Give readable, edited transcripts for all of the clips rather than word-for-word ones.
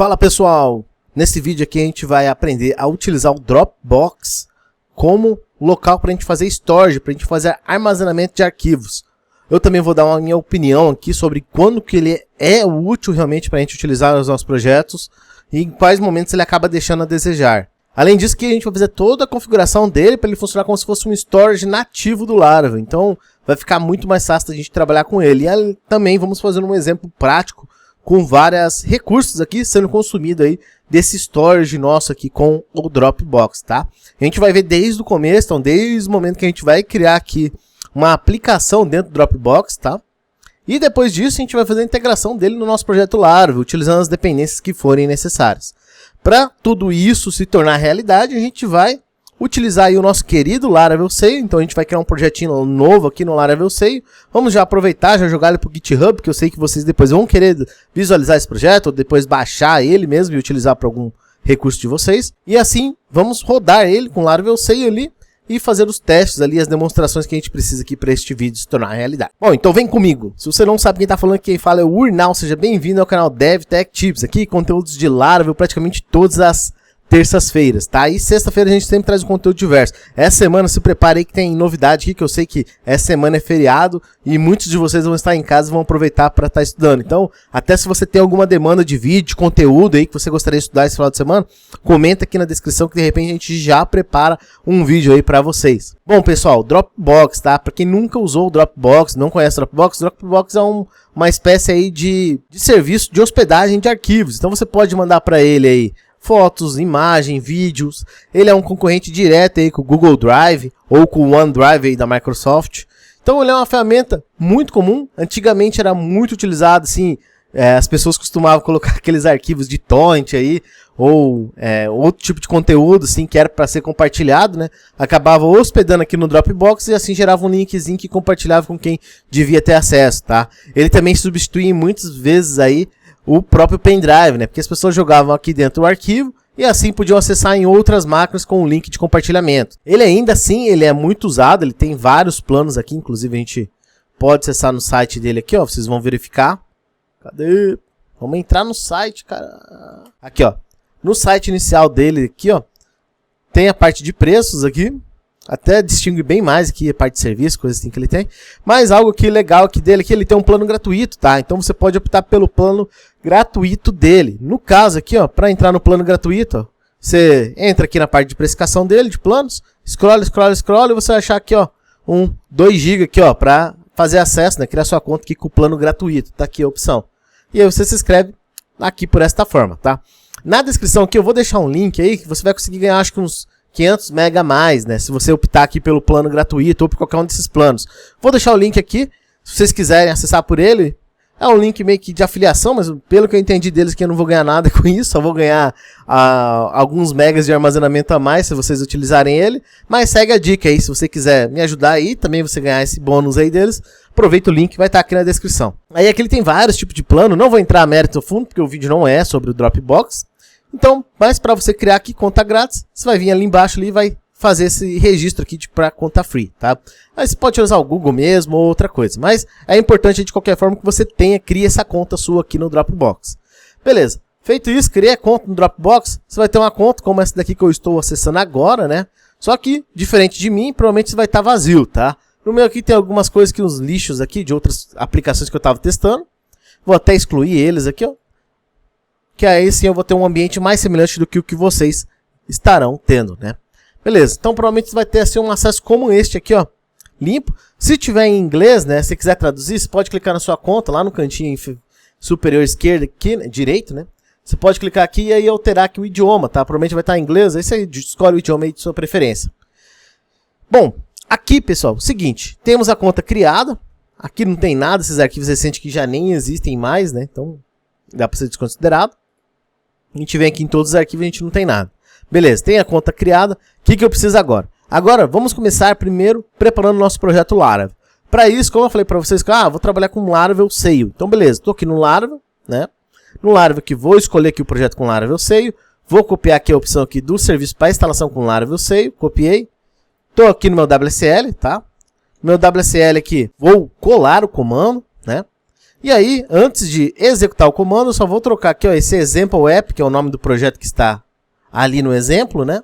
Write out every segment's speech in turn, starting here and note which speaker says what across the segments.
Speaker 1: Fala pessoal, nesse vídeo aqui a gente vai aprender a utilizar o Dropbox como local para a gente fazer storage, para a gente fazer armazenamento de arquivos. Eu também vou dar a minha opinião aqui sobre quando que ele é útil realmente para a gente utilizar nos nossos projetos e em quais momentos ele acaba deixando a desejar. Além disso, que a gente vai fazer toda a configuração dele para ele funcionar como se fosse um storage nativo do Laravel. Então vai ficar muito mais fácil da gente trabalhar com ele. E também vamos fazer um exemplo prático com vários recursos aqui sendo consumido aí desse storage nosso aqui com o Dropbox, tá? A gente vai ver desde o começo, então desde o momento que a gente vai criar aqui uma aplicação dentro do Dropbox, tá? E depois disso a gente vai fazer a integração dele no nosso projeto Laravel, utilizando as dependências que forem necessárias. Para tudo isso se tornar realidade, a gente vai utilizar aí o nosso querido Laravel Sail. Então a gente vai criar um projetinho novo aqui no Laravel Sail. Vamos já aproveitar, já jogar ele para o GitHub, porque eu sei que vocês depois vão querer visualizar esse projeto, ou depois baixar ele mesmo e utilizar para algum recurso de vocês. E assim, vamos rodar ele com o Laravel Sail ali e fazer os testes ali, as demonstrações que a gente precisa aqui para este vídeo se tornar realidade. Bom, então vem comigo. Se você não sabe quem está falando, quem fala é o Urnal. Seja bem-vindo ao canal DevTechTips. Aqui conteúdos de Laravel praticamente todas as terças-feiras, tá? E sexta-feira a gente sempre traz um conteúdo diverso. Essa semana se prepare aí que tem novidade aqui, que eu sei que essa semana é feriado e muitos de vocês vão estar em casa e vão aproveitar para estar estudando. Então, até se você tem alguma demanda de vídeo, de conteúdo aí que você gostaria de estudar esse final de semana, comenta aqui na descrição que de repente a gente já prepara um vídeo aí para vocês. Bom, pessoal, Dropbox, tá? Para quem nunca usou o Dropbox, não conhece o Dropbox é uma espécie aí de serviço de hospedagem de arquivos. Então você pode mandar para ele aí fotos, imagem, vídeos. Ele é um concorrente direto aí com o Google Drive ou com o OneDrive aí da Microsoft. Então ele é uma ferramenta muito comum. Antigamente era muito utilizado, assim, as pessoas costumavam colocar aqueles arquivos de torrent aí, ou outro tipo de conteúdo assim, que era para ser compartilhado, né? Acabava hospedando aqui no Dropbox e assim gerava um linkzinho que compartilhava com quem devia ter acesso, tá? Ele também substitui muitas vezes aí o próprio pendrive, né? Porque as pessoas jogavam aqui dentro do arquivo e assim podiam acessar em outras máquinas com o link de compartilhamento. Ele ainda assim, ele é muito usado, ele tem vários planos aqui, inclusive a gente pode acessar no site dele aqui, ó, vocês vão verificar. Cadê? Vamos entrar no site, cara. Aqui, ó. No site inicial dele aqui, ó, tem a parte de preços aqui. Até distingue bem mais aqui a parte de serviço, coisas assim que ele tem. Mas algo que legal aqui dele, que ele tem um plano gratuito, tá? Então você pode optar pelo plano gratuito dele. No caso aqui, ó, para entrar no plano gratuito, ó, você entra aqui na parte de precificação dele, de planos, scrolla e você vai achar aqui, ó, 2 GB aqui, ó, para fazer acesso, né? Criar sua conta aqui com o plano gratuito. Tá aqui a opção. E aí você se inscreve aqui por esta forma, tá? Na descrição aqui eu vou deixar um link aí que você vai conseguir ganhar, acho que uns 500 MB a mais, né? Se você optar aqui pelo plano gratuito ou por qualquer um desses planos. Vou deixar o link aqui, se vocês quiserem acessar por ele. É um link meio que de afiliação, mas pelo que eu entendi deles que eu não vou ganhar nada com isso. Só vou ganhar alguns megas de armazenamento a mais se vocês utilizarem ele. Mas segue a dica aí, se você quiser me ajudar aí, também você ganhar esse bônus aí deles. Aproveita o link, vai estar aqui na descrição. Aí aqui ele tem vários tipos de plano, não vou entrar a mérito no fundo, porque o vídeo não é sobre o Dropbox. Então, mas para você criar aqui conta grátis, você vai vir ali embaixo ali e vai fazer esse registro aqui para conta free, tá? Aí você pode usar o Google mesmo ou outra coisa, mas é importante de qualquer forma que você crie essa conta sua aqui no Dropbox. Beleza, feito isso, criei a conta no Dropbox, você vai ter uma conta como essa daqui que eu estou acessando agora, né? Só que, diferente de mim, provavelmente você vai estar vazio, tá? No meu aqui tem algumas coisas que uns lixos aqui de outras aplicações que eu estava testando. Vou até excluir eles aqui, ó. Que aí sim eu vou ter um ambiente mais semelhante do que o que vocês estarão tendo, né? Beleza, então provavelmente você vai ter assim um acesso como este aqui, ó, limpo. Se tiver em inglês, né, se quiser traduzir, você pode clicar na sua conta, lá no cantinho superior esquerdo, aqui, né, direito, né? Você pode clicar aqui e aí alterar aqui o idioma, tá? Provavelmente vai estar em inglês, aí você escolhe o idioma aí de sua preferência. Bom, aqui, pessoal, seguinte, temos a conta criada. Aqui não tem nada, esses arquivos recentes que já nem existem mais, né? Então, dá para ser desconsiderado. A gente vem aqui em todos os arquivos e a gente não tem nada. Beleza, tem a conta criada. O que eu preciso agora? Agora, vamos começar primeiro preparando o nosso projeto Laravel. Para isso, como eu falei para vocês, vou trabalhar com Laravel Sail. Então, beleza, estou aqui no Laravel, né? No Laravel aqui, vou escolher aqui o projeto com Laravel Sail. Vou copiar aqui a opção aqui do serviço para instalação com Laravel Sail. Copiei. Estou aqui no meu WSL, tá? Meu WSL aqui, vou colar o comando, né? E aí, antes de executar o comando, eu só vou trocar aqui, ó, esse example app, que é o nome do projeto que está ali no exemplo, né?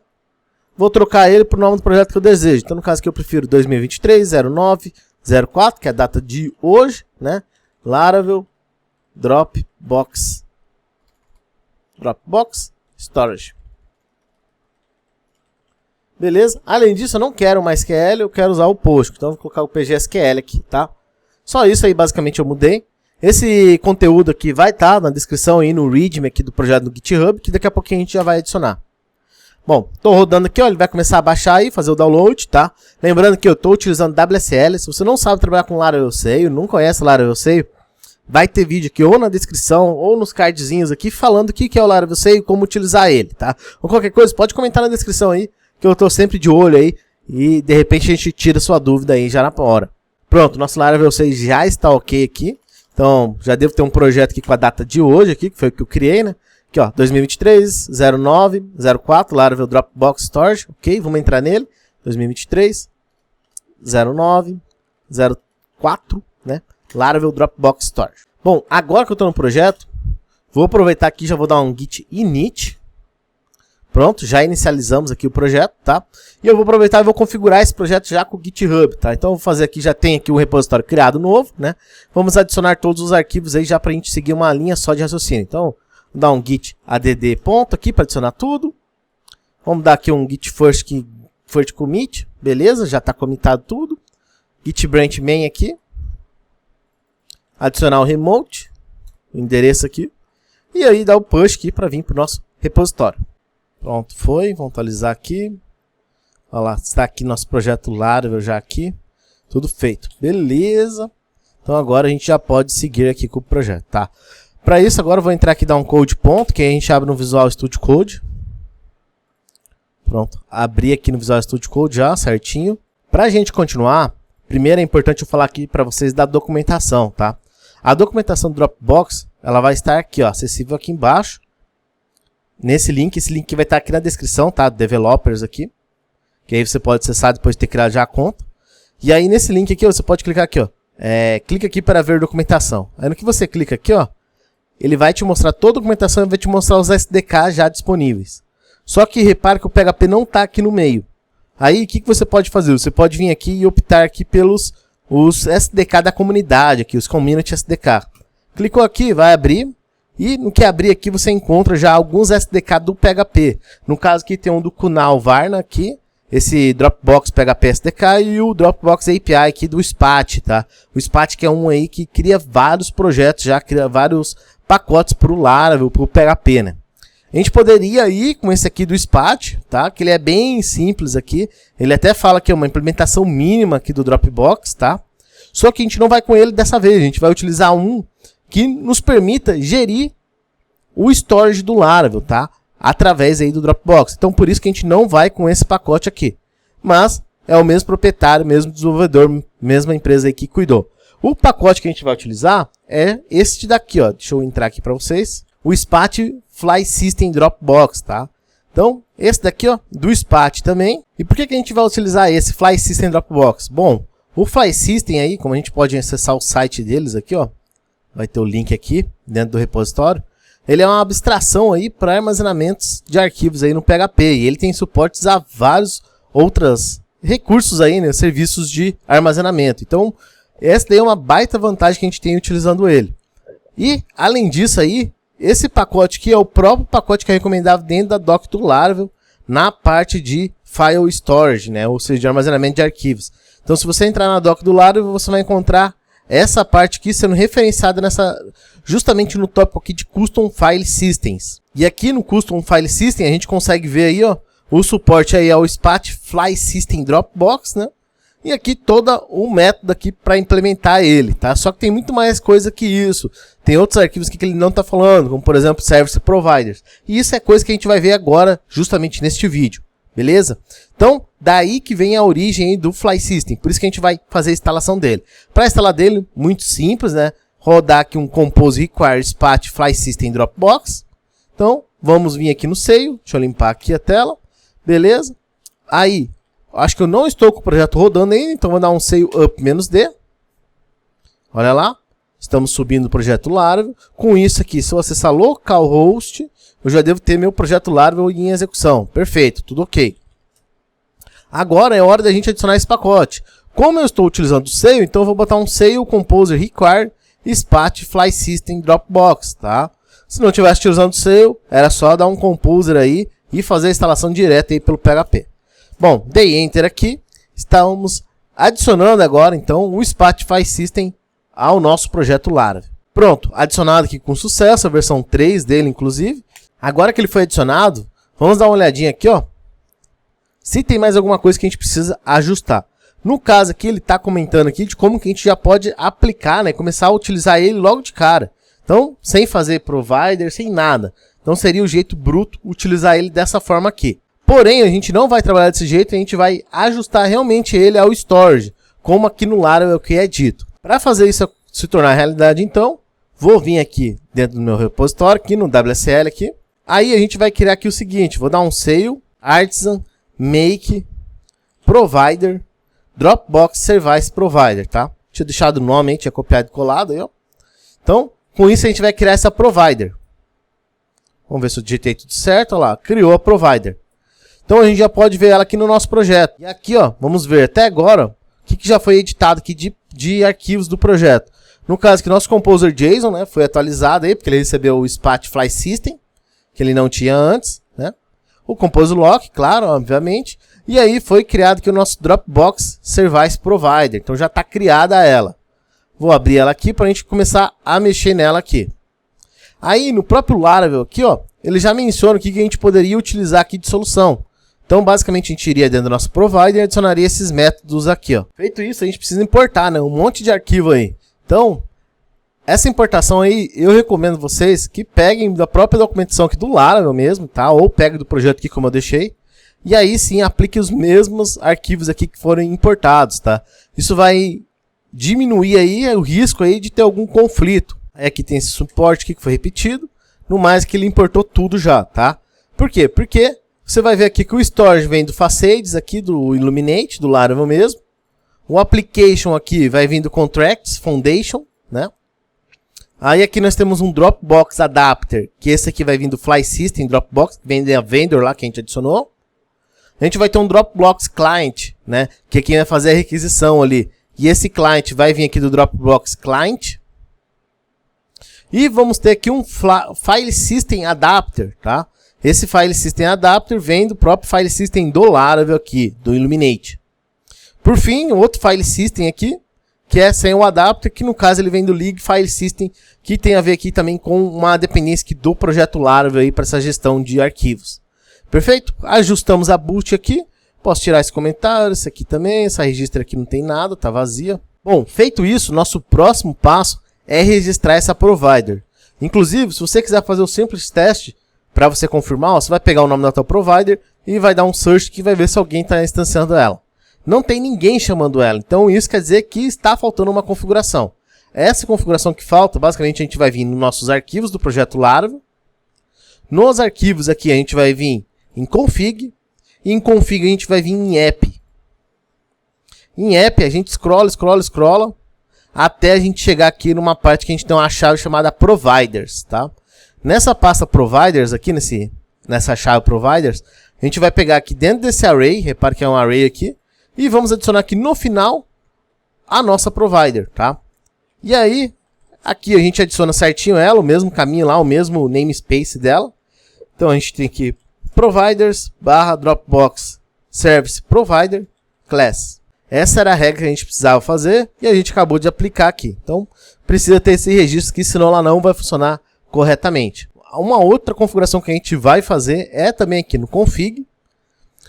Speaker 1: Vou trocar ele para o nome do projeto que eu desejo. Então, no caso aqui, eu prefiro 2023-09-04, que é a data de hoje, né? Laravel Dropbox Storage. Beleza? Além disso, eu não quero mais SQL, eu quero usar o Postgre. Então, eu vou colocar o PGSQL aqui, tá? Só isso aí, basicamente, eu mudei. Esse conteúdo aqui vai estar na descrição aí no README aqui do projeto no GitHub, que daqui a pouquinho a gente já vai adicionar. Bom, estou rodando aqui, ó, ele vai começar a baixar aí, fazer o download, tá? Lembrando que eu estou utilizando WSL. Se você não sabe trabalhar com Laravel Sail, não conhece Laravel Sail, vai ter vídeo aqui ou na descrição ou nos cardzinhos aqui falando o que é o Laravel Sail e como utilizar ele, tá? Ou qualquer coisa, pode comentar na descrição aí, que eu estou sempre de olho aí e de repente a gente tira sua dúvida aí já na hora. Pronto, nosso Laravel Sail já está ok aqui. Então, já devo ter um projeto aqui com a data de hoje aqui, que foi o que eu criei, né? Aqui, ó, 2023-09-04, Laravel Dropbox Storage, ok? Vamos entrar nele. 2023-09-04, né? Laravel Dropbox Storage. Bom, agora que eu estou no projeto, vou aproveitar aqui e já vou dar um git init. Pronto, já inicializamos aqui o projeto, tá? E eu vou aproveitar e vou configurar esse projeto já com o GitHub, tá? Então eu vou fazer aqui, já tem aqui um repositório criado novo, né? Vamos adicionar todos os arquivos aí já para a gente seguir uma linha só de raciocínio. Então, vou dar um git add ponto aqui para adicionar tudo. Vamos dar aqui um git first commit, beleza? Já está commitado tudo. Git branch main aqui. Adicionar o remote, o endereço aqui. E aí dar o push aqui para vir para o nosso repositório. Pronto, foi. Vamos atualizar aqui. Olha lá, está aqui nosso projeto Laravel já aqui. Tudo feito. Beleza. Então agora a gente já pode seguir aqui com o projeto, tá? Para isso agora eu vou entrar aqui e dar um code ponto, que aí a gente abre no Visual Studio Code. Pronto, abri aqui no Visual Studio Code já, certinho. Para a gente continuar, primeiro é importante eu falar aqui para vocês da documentação, tá? A documentação do Dropbox, ela vai estar aqui, ó, acessível aqui embaixo. Nesse link, esse link vai estar aqui na descrição, tá? Developers aqui. Que aí você pode acessar depois de ter criado já a conta. E aí nesse link aqui, ó, você pode clicar aqui, ó. Clica aqui para ver documentação. Aí no que você clica aqui, ó, ele vai te mostrar toda a documentação e vai te mostrar os SDK já disponíveis. Só que repare que o PHP não está aqui no meio. Aí o que você pode fazer? Você pode vir aqui e optar aqui pelos os SDK da comunidade, aqui, os Community SDK. Clicou aqui, vai abrir. E no que abrir aqui você encontra já alguns SDK do PHP. No caso aqui tem um do Kunal Varna aqui, esse Dropbox PHP SDK e o Dropbox API aqui do Spat, tá? O Spat que é um aí que cria vários projetos, já cria vários pacotes para o Laravel, para o PHP, né? A gente poderia ir com esse aqui do Spat, tá? Que ele é bem simples aqui. Ele até fala que é uma implementação mínima aqui do Dropbox, tá? Só que a gente não vai com ele dessa vez, a gente vai utilizar um que nos permita gerir o storage do Laravel, tá? Através aí do Dropbox. Então, por isso que a gente não vai com esse pacote aqui. Mas é o mesmo proprietário, mesmo desenvolvedor, mesma empresa aí que cuidou. O pacote que a gente vai utilizar é este daqui, ó. Deixa eu entrar aqui para vocês. O Spat Fly System Dropbox, tá? Então, esse daqui, ó, do Spat também. E por que a gente vai utilizar esse Fly System Dropbox? Bom, o Fly System aí, como a gente pode acessar o site deles aqui, ó. Vai ter o link aqui dentro do repositório. Ele é uma abstração aí para armazenamentos de arquivos aí no PHP. E ele tem suportes a vários outros recursos aí, né? Serviços de armazenamento. Então, essa daí é uma baita vantagem que a gente tem utilizando ele. E, além disso aí, esse pacote aqui é o próprio pacote que é recomendável dentro da doc do Laravel na parte de file storage, né? Ou seja, de armazenamento de arquivos. Então, se você entrar na doc do Laravel, você vai encontrar essa parte aqui sendo referenciada justamente no tópico aqui de Custom File Systems. E aqui no Custom File System a gente consegue ver aí, ó, o suporte aí ao Spat Fly System Dropbox, né? E aqui todo o método aqui para implementar ele, tá? Só que tem muito mais coisa que isso. Tem outros arquivos aqui que ele não está falando, como por exemplo Service Providers. E isso é coisa que a gente vai ver agora justamente neste vídeo. Beleza? Então, daí que vem a origem aí do Fly System. Por isso que a gente vai fazer a instalação dele. Para instalar dele, muito simples, né? Rodar aqui um Compose Require Spat Fly System Dropbox. Então, vamos vir aqui no Sail. Deixa eu limpar aqui a tela. Beleza? Aí, acho que eu não estou com o projeto rodando ainda, então vou dar um Sail up -d. Olha lá. Estamos subindo o projeto Laravel. Com isso aqui, se eu acessar localhost, eu já devo ter meu projeto Laravel em execução. Perfeito, tudo ok. Agora é hora da gente adicionar esse pacote. Como eu estou utilizando o Sail, então eu vou botar um Sail Composer Require Spat Fly System Dropbox, tá? Se não estivesse utilizando o Sail, era só dar um Composer aí e fazer a instalação direta aí pelo PHP. Bom, dei Enter aqui. Estamos adicionando agora, então, o Spat Fly System ao nosso projeto Laravel. Pronto, adicionado aqui com sucesso, a versão 3 dele, inclusive. Agora que ele foi adicionado, vamos dar uma olhadinha aqui, ó. Se tem mais alguma coisa que a gente precisa ajustar. No caso aqui, ele está comentando aqui de como que a gente já pode aplicar, né? Começar a utilizar ele logo de cara. Então, sem fazer provider, sem nada. Então, seria o jeito bruto utilizar ele dessa forma aqui. Porém, a gente não vai trabalhar desse jeito, a gente vai ajustar realmente ele ao storage, como aqui no Laravel é o que é dito. Para fazer isso se tornar realidade, então, vou vir aqui dentro do meu repositório, aqui no WSL aqui. Aí a gente vai criar aqui o seguinte, vou dar um Sail, Artisan, Make, Provider, Dropbox Service Provider, tá? Tinha deixado o nome aí, tinha copiado e colado aí, ó. Então, com isso a gente vai criar essa Provider. Vamos ver se eu digitei tudo certo, olha lá, criou a Provider. Então a gente já pode ver ela aqui no nosso projeto. E aqui, ó, vamos ver até agora, ó, o que já foi editado aqui de arquivos do projeto. No caso aqui, nosso Composer JSON, né, foi atualizado aí, porque ele recebeu o Spat Fly System, que ele não tinha antes, né? O Composer Lock, claro, obviamente. E aí foi criado aqui o nosso Dropbox Service Provider. Então já está criada ela. Vou abrir ela aqui para a gente começar a mexer nela aqui. Aí no próprio Laravel aqui, ó, ele já menciona o que a gente poderia utilizar aqui de solução. Então basicamente a gente iria dentro do nosso provider e adicionaria esses métodos aqui, ó. Feito isso, a gente precisa importar, né, um monte de arquivo aí. Então, essa importação aí, eu recomendo vocês que peguem da própria documentação aqui do Laravel mesmo, tá? Ou peguem do projeto aqui como eu deixei. E aí sim, aplique os mesmos arquivos aqui que foram importados, tá? Isso vai diminuir aí o risco aí de ter algum conflito. Aí aqui tem esse suporte aqui que foi repetido. No mais que ele importou tudo já, tá? Por quê? Porque você vai ver aqui que o storage vem do Facades aqui, do Illuminate, do Laravel mesmo. O application aqui vai vir do Contracts Foundation, né? Aí aqui nós temos um Dropbox Adapter, que esse aqui vai vir do Fly System Dropbox, que vem da vendor lá que a gente adicionou. A gente vai ter um Dropbox Client, né? Que aqui vai fazer a requisição ali. E esse client vai vir aqui do Dropbox Client. E vamos ter aqui um File System Adapter, tá? Esse File System Adapter vem do próprio File System do Laravel aqui, do Illuminate. Por fim, outro File System aqui, que é sem o adapter, que no caso ele vem do League File System, que tem a ver aqui também com uma dependência do projeto Laravel aí para essa gestão de arquivos. Perfeito? Ajustamos a boot aqui. Posso tirar esse comentário, esse aqui também, essa registra aqui não tem nada, tá vazia. Bom, feito isso, nosso próximo passo é registrar essa provider. Inclusive, se você quiser fazer o simples teste para você confirmar, ó, você vai pegar o nome da tua provider e vai dar um search que vai ver se alguém está instanciando ela. Não tem ninguém chamando ela, então isso quer dizer que está faltando uma configuração. Essa configuração que falta, basicamente a gente vai vir nos nossos arquivos do projeto Laravel. Nos arquivos aqui a gente vai vir em config, e em config a gente vai vir em app. Em app a gente scrolla, até a gente chegar aqui numa parte que a gente tem uma chave chamada providers, tá? Nessa pasta providers aqui, nessa chave providers, a gente vai pegar aqui dentro desse array, repare que é um array aqui, e vamos adicionar aqui no final a nossa provider, tá? E aí, aqui a gente adiciona certinho ela, o mesmo caminho lá, o mesmo namespace dela. Então a gente tem aqui providers / Dropbox Service Provider Class. Essa era a regra que a gente precisava fazer e a gente acabou de aplicar aqui. Então precisa ter esse registro aqui, senão ela não vai funcionar corretamente. Uma outra configuração que a gente vai fazer é também aqui no config.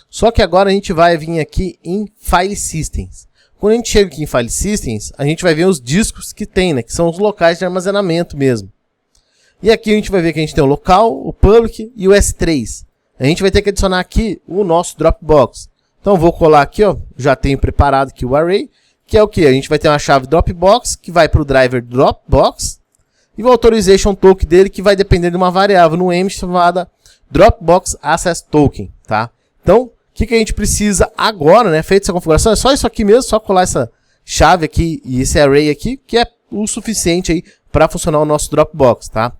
Speaker 1: Só que agora a gente vai vir aqui em File Systems. Quando a gente chega aqui em File Systems, a gente vai ver os discos que tem, né? Que são os locais de armazenamento mesmo. E aqui a gente vai ver que a gente tem o local, o public e o S3. A gente vai ter que adicionar aqui o nosso Dropbox. Então vou colar aqui, ó, já tenho preparado aqui o array, que é o que? A gente vai ter uma chave Dropbox, que vai para o driver Dropbox, e o authorization token dele, que vai depender de uma variável no M chamada Dropbox Access Token, tá? Então, o que a gente precisa agora, né? Feita essa configuração, é só isso aqui mesmo, só colar essa chave aqui e esse array aqui, que é o suficiente aí para funcionar o nosso Dropbox, tá?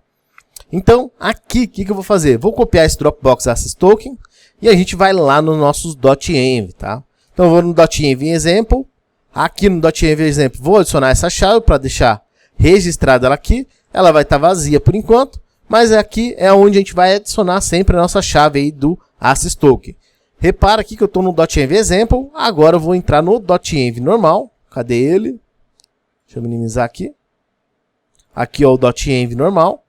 Speaker 1: Então, aqui, o que eu vou fazer? Vou copiar esse Dropbox Access Token e a gente vai lá nos nossos .env, tá? Então, eu vou no .env example. Aqui no .env example, vou adicionar essa chave para deixar registrada ela aqui. Ela vai estar vazia por enquanto, mas aqui é onde a gente vai adicionar sempre a nossa chave aí do Access Token. Repara aqui que eu estou no .env example. Agora eu vou entrar no .env normal. Cadê ele? Deixa eu minimizar aqui. Aqui é o .env normal.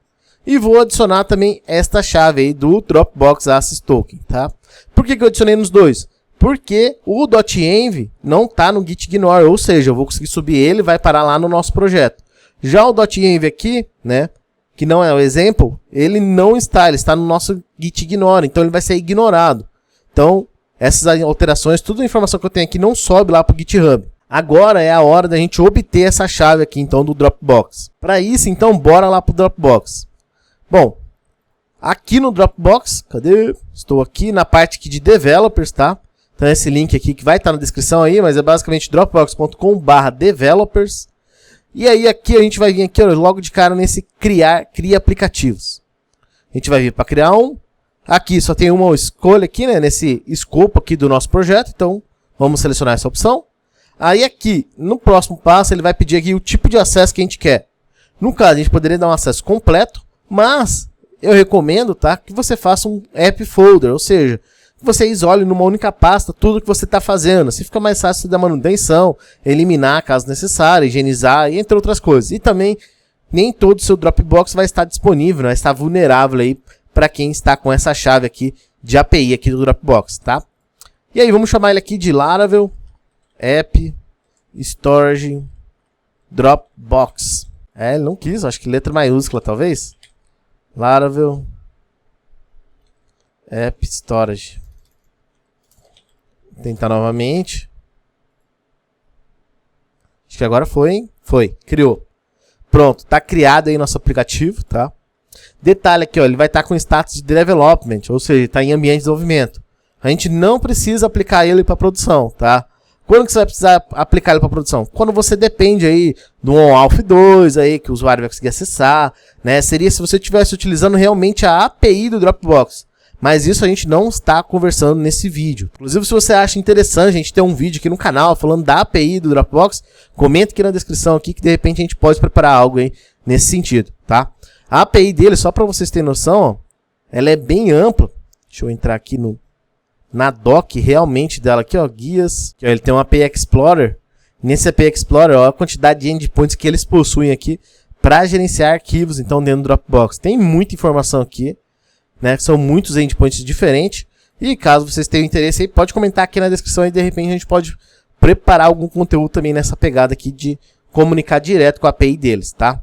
Speaker 1: E vou adicionar também esta chave aí do Dropbox Access Token, tá? Por que eu adicionei nos dois? Porque o .env não está no git ignore, ou seja, eu vou conseguir subir ele e vai parar lá no nosso projeto. Já o .env aqui, né, que não é o example, ele não está, ele está no nosso git ignore, então ele vai ser ignorado. Então, essas alterações, toda a informação que eu tenho aqui não sobe lá para o GitHub. Agora é a hora da gente obter essa chave aqui, então, do Dropbox. Para isso, então, bora lá para o Dropbox. Bom, aqui no Dropbox, cadê? Estou aqui na parte aqui de Developers, tá? Então, esse link aqui que vai estar na descrição aí, mas é basicamente dropbox.com/developers. E aí, aqui a gente vai vir aqui, ó, logo de cara nesse cria aplicativos. A gente vai vir para criar um. Aqui só tem uma escolha aqui, né, nesse escopo aqui do nosso projeto, então vamos selecionar essa opção. Aí aqui, no próximo passo, ele vai pedir aqui o tipo de acesso que a gente quer. No caso, a gente poderia dar um acesso completo, mas eu recomendo, tá, que você faça um app folder, ou seja, que você isole numa única pasta tudo que você está fazendo. Assim fica mais fácil da manutenção, eliminar caso necessário, higienizar, e entre outras coisas. E também, nem todo o seu Dropbox vai estar disponível, vai estar vulnerável aí para quem está com essa chave aqui de API aqui do Dropbox, tá? E aí vamos chamar ele aqui de Laravel App Storage Dropbox. Ele não quis, acho que letra maiúscula talvez. Laravel App Storage. Vou tentar novamente. Acho que agora foi, hein? Foi, criou. Pronto, tá criado aí nosso aplicativo, tá? Detalhe aqui, ó, ele vai estar com status de development, ou seja, está em ambiente de desenvolvimento. A gente não precisa aplicar ele para produção, tá? Quando que você vai precisar aplicar ele para produção? Quando você depende aí do OAuth 2 aí que o usuário vai conseguir acessar, né? Seria se você estivesse utilizando realmente a API do Dropbox. Mas isso a gente não está conversando nesse vídeo. Inclusive, se você acha interessante a gente ter um vídeo aqui no canal falando da API do Dropbox, comenta aqui na descrição aqui que de repente a gente pode preparar algo aí nesse sentido, tá? A API dele, só para vocês terem noção, ó, ela é bem ampla. Deixa eu entrar aqui na doc realmente dela aqui, ó, guias. Aqui, ó, ele tem um API Explorer. Nesse API Explorer, ó, a quantidade de endpoints que eles possuem aqui para gerenciar arquivos, então, dentro do Dropbox. Tem muita informação aqui, né? São muitos endpoints diferentes. E caso vocês tenham interesse aí, pode comentar aqui na descrição e de repente a gente pode preparar algum conteúdo também nessa pegada aqui de comunicar direto com a API deles, tá?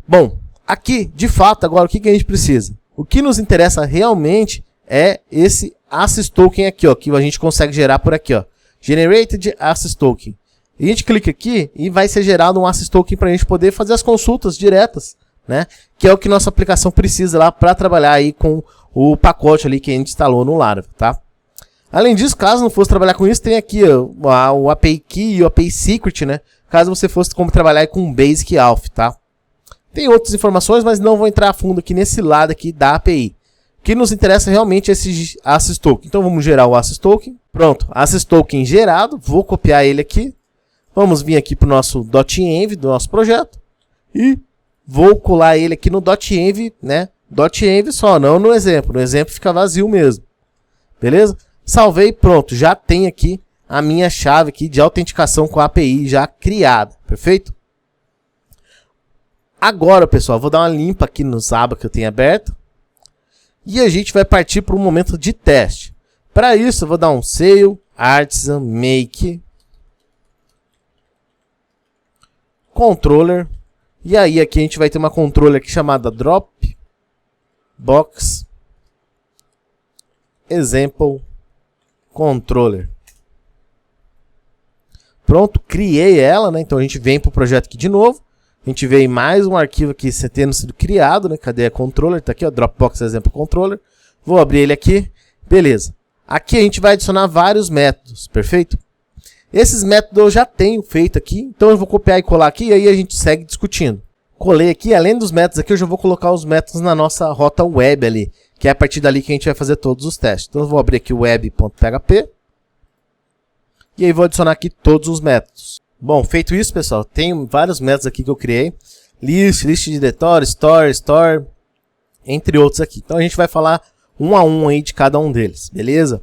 Speaker 1: Bom, aqui, de fato, agora o que a gente precisa? O que nos interessa realmente é esse Access Token aqui, ó, que a gente consegue gerar por aqui, ó. Generated Access Token. E a gente clica aqui e vai ser gerado um Access Token para a gente poder fazer as consultas diretas, né? Que é o que nossa aplicação precisa lá para trabalhar aí com o pacote ali que a gente instalou no Laravel, tá? Além disso, caso não fosse trabalhar com isso, tem aqui ó, o API Key e o API Secret, né? Caso você fosse como trabalhar com Basic Auth, tá? Tem outras informações, mas não vou entrar a fundo aqui nesse lado aqui da API. O que nos interessa realmente é esse Access Token. Então vamos gerar o Access Token. Pronto, Access Token gerado. Vou copiar ele aqui. Vamos vir aqui para o nosso .env do nosso projeto. E vou colar ele aqui no .env, né? .env só, não no exemplo. No exemplo fica vazio mesmo. Beleza? Salvei, pronto. Já tem aqui a minha chave aqui de autenticação com a API já criada. Perfeito? Agora, pessoal, vou dar uma limpa aqui nos abas que eu tenho aberto. E a gente vai partir para um momento de teste. Para isso, eu vou dar um Sail, Artisan, Make, Controller. E aí, aqui a gente vai ter uma controller aqui chamada Dropbox Example Controller. Pronto, criei ela, né? Então a gente vem para o projeto aqui de novo. A gente vê mais um arquivo aqui tendo sido criado, né? Cadê a controller? Tá aqui, ó, Dropbox Example Controller. Vou abrir ele aqui. Beleza. Aqui a gente vai adicionar vários métodos, perfeito? Esses métodos eu já tenho feito aqui, então eu vou copiar e colar aqui e aí a gente segue discutindo. Colei aqui, além dos métodos aqui, eu já vou colocar os métodos na nossa rota web ali, que é a partir dali que a gente vai fazer todos os testes. Então eu vou abrir aqui o web.php e aí vou adicionar aqui todos os métodos. Bom, feito isso, pessoal, tem vários métodos aqui que eu criei. List de diretório, store, entre outros aqui. Então a gente vai falar um a um aí de cada um deles, beleza?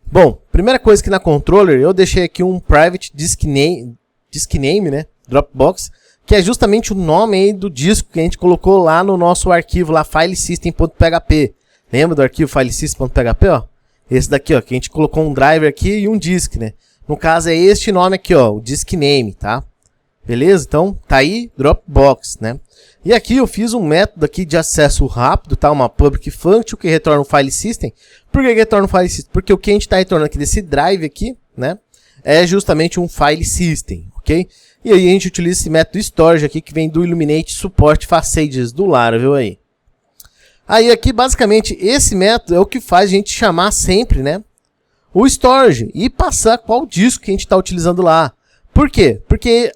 Speaker 1: Bom, primeira coisa que na controller eu deixei aqui um private disk name, né, Dropbox, que é justamente o nome aí do disco que a gente colocou lá no nosso arquivo lá, filesystem.php. Lembra do arquivo filesystem.php, ó? Esse daqui, ó, que a gente colocou um driver aqui e um disk, né? No caso é este nome aqui, ó, o disk name, tá? Beleza? Então, tá aí Dropbox, né? E aqui eu fiz um método aqui de acesso rápido, tá? Uma public function que retorna um file system. Por que retorna um file system? Porque o que a gente está retornando aqui desse drive aqui, né? É justamente um file system, ok? E aí a gente utiliza esse método storage aqui que vem do Illuminate Support Facades do Laravel aí. Aí aqui basicamente esse método é o que faz a gente chamar sempre, né? O storage e passar qual disco que a gente está utilizando lá. Por quê? Porque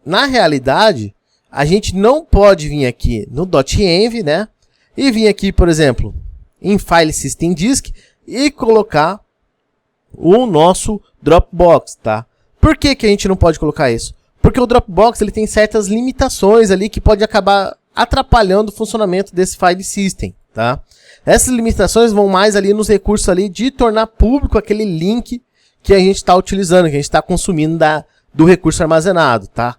Speaker 1: na realidade, a gente não pode vir aqui no .env, né? E vir aqui, por exemplo, em File System Disk e colocar o nosso Dropbox, tá? Por que que a gente não pode colocar isso? Porque o Dropbox ele tem certas limitações ali que pode acabar atrapalhando o funcionamento desse File System, tá? Essas limitações vão mais ali nos recursos ali de tornar público aquele link que a gente está utilizando, que a gente está consumindo do recurso armazenado, tá?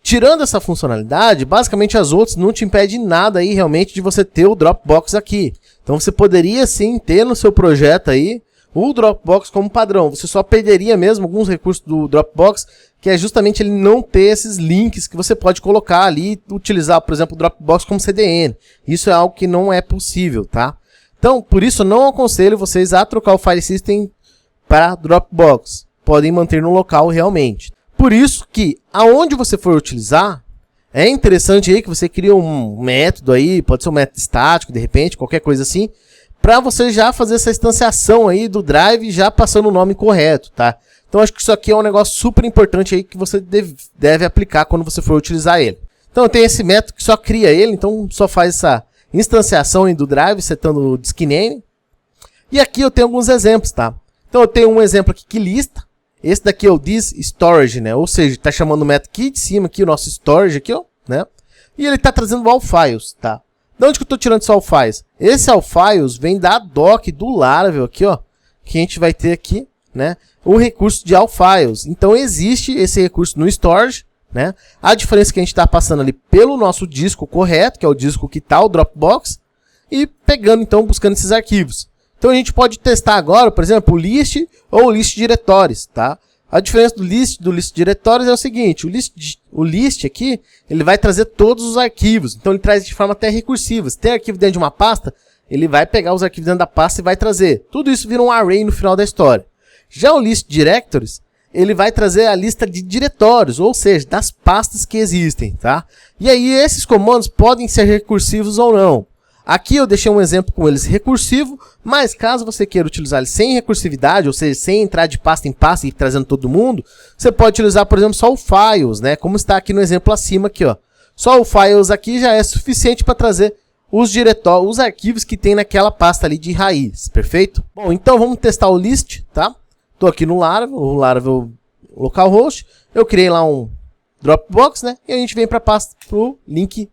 Speaker 1: Tirando essa funcionalidade, basicamente as outras não te impedem nada aí realmente de você ter o Dropbox aqui. Então você poderia sim ter no seu projeto aí o Dropbox como padrão. Você só perderia mesmo alguns recursos do Dropbox, que é justamente ele não ter esses links que você pode colocar ali e utilizar, por exemplo, o Dropbox como CDN. Isso é algo que não é possível, tá? Então, por isso eu não aconselho vocês a trocar o File System para Dropbox. Podem manter no local realmente. Por isso que, aonde você for utilizar, é interessante aí que você crie um método aí, pode ser um método estático, de repente, qualquer coisa assim, para você já fazer essa instanciação aí do drive já passando o nome correto, tá? Então, acho que isso aqui é um negócio super importante aí que você deve aplicar quando você for utilizar ele. Então, eu tenho esse método que só cria ele, então só faz essa instanciação aí do drive, setando o disk name. E aqui eu tenho alguns exemplos, tá? Então, eu tenho um exemplo aqui que lista. Esse daqui é o thisStorage, né? Ou seja, está chamando o método aqui de cima, aqui, o nosso storage aqui, ó, né? E ele está trazendo o allFiles, tá? De onde que eu estou tirando esse allFiles? Esse allFiles vem da doc do Laravel aqui, ó, que a gente vai ter aqui, né? O recurso de allFiles. Então existe esse recurso no storage, né? A diferença é que a gente está passando ali pelo nosso disco correto, que é o disco que está o Dropbox, e pegando, então, buscando esses arquivos. Então a gente pode testar agora, por exemplo, o list ou o list diretórios, tá? A diferença do list diretórios é o seguinte, o list aqui, ele vai trazer todos os arquivos, então ele traz de forma até recursiva. Se tem arquivo dentro de uma pasta, ele vai pegar os arquivos dentro da pasta e vai trazer. Tudo isso vira um array no final da história. Já o list directories, ele vai trazer a lista de diretórios, ou seja, das pastas que existem, tá? E aí esses comandos podem ser recursivos ou não. Aqui eu deixei um exemplo com eles recursivo, mas caso você queira utilizar ele sem recursividade, ou seja, sem entrar de pasta em pasta e trazendo todo mundo, você pode utilizar, por exemplo, só o files, né? Como está aqui no exemplo acima aqui, ó. Só o files aqui já é suficiente para trazer os diretórios, os arquivos que tem naquela pasta ali de raiz, perfeito? Bom, então vamos testar o list, tá? Estou aqui no Laravel, o Laravel localhost, eu criei lá um Dropbox, né? E a gente vem para a pasta pro link